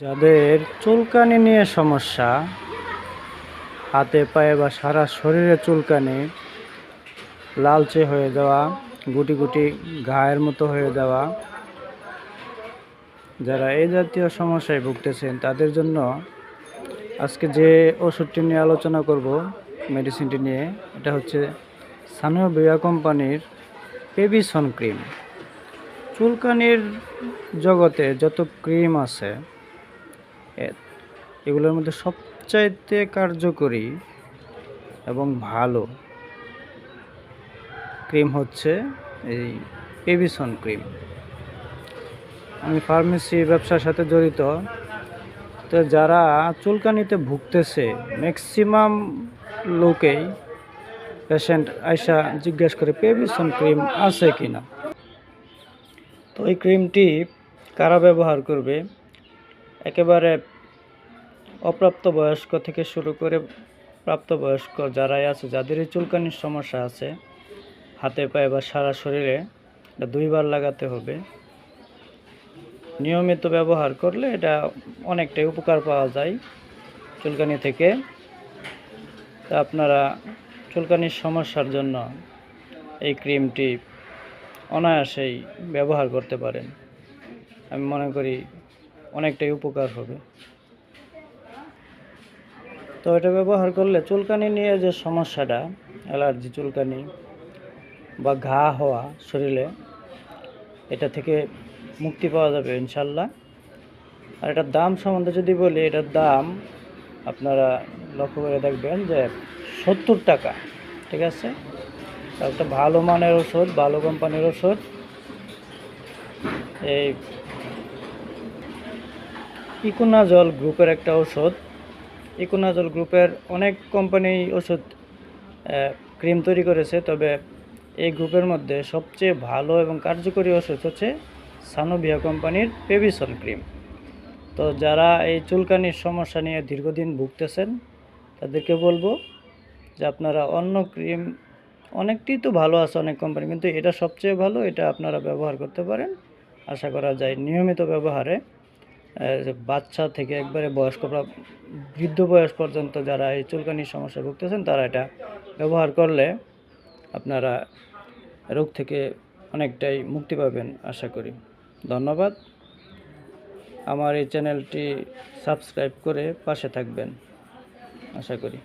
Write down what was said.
যাদের চুলকানি নিয়ে সমস্যা, হাতে পায়ে বা সারা শরীরে চুলকানি, লালচে হয়ে যাওয়া, গুটি গুটি ঘায়ের মতো হয়ে যাওয়া, যারা এই জাতীয় সমস্যায় ভুগতেছেন তাদের জন্য আজকে যে ওষুধটি নিয়ে আলোচনা করব, মেডিসিনটি নিয়ে, এটা হচ্ছে সানোভিয়া কোম্পানির পেভিসন ক্রিম। চুলকানির জগতে যত ক্রিম আছে এগুলোর মধ্যে সবচাইতে কার্যকরী এবং ভালো ক্রিম হচ্ছে এই পেভিসন ক্রিম। আমি ফার্মেসি ব্যবসার সাথে জড়িত, তো যারা চুলকানিতে ভুগতেছে ম্যাক্সিমাম লোকেই পেশেন্ট আয়সা জিজ্ঞাসা করে পেভিসন ক্রিম আছে কিনা। তো এই ক্রিমটি কারা ব্যবহার করবে? একেবারে অপ্রাপ্তবয়স্ক থেকে শুরু করে প্রাপ্তবয়স্ক যারাই আছে, যাদের এই চুলকানির সমস্যা আছে, হাতে পায়ে বা সারা শরীরে, এটা 2 বার লাগাতে হবে। নিয়মিত ব্যবহার করলে এটা অনেকটাই উপকার পাওয়া যায় চুলকানি থেকে। তা আপনারা চুলকানির সমস্যার জন্য এই ক্রিমটি অনায়াসেই ব্যবহার করতে পারেন। আমি মনে করি অনেকটাই উপকার হবে। তো এটা ব্যবহার করলে চুলকানি নিয়ে যে সমস্যাটা, অ্যালার্জি, চুলকানি বা ঘা হওয়া শরীরে, এটা থেকে মুক্তি পাওয়া যাবে ইনশাল্লাহ। আর এটার দাম সম্বন্ধে যদি বলি, এটার দাম আপনারা লক্ষ্য করে দেখবেন যে 70 টাকা, ঠিক আছে? একটা ভালো মানের ওষুধ, ভালো কোম্পানির ওষুধ। এই ইকোনাজল গ্রুপের একটা ওষুধ। ইকোনাজল গ্রুপের অনেক কোম্পানি ওষুধ ক্রিম তৈরি করেছে, তবে এই গ্রুপের মধ্যে সবচেয়ে ভালো এবং কার্যকরী ওষুধ হচ্ছে সানোভিয়া কোম্পানির পেভিসন ক্রিম। তো যারা এই চুলকানির সমস্যা নিয়ে দীর্ঘদিন ভুগতেছেন তাদেরকে বলবো যে আপনারা অন্য ক্রিম, অনেকটি তো ভালো আছে অনেক কোম্পানি, কিন্তু এটা সবচেয়ে ভালো, এটা আপনারা ব্যবহার করতে পারেন। আশা করা যায় নিয়মিত ব্যবহারে বাচ্চা থেকে একবারে বৃদ্ধ বয়স পর্যন্ত যারা এই চুলকানির সমস্যায় ভুগতেছেন তারা এটা ব্যবহার করলে আপনারা রোগ থেকে অনেকটাই মুক্তি পাবেন আশা করি। ধন্যবাদ। আমার এই চ্যানেলটি সাবস্ক্রাইব করে পাশে থাকবেন আশা করি।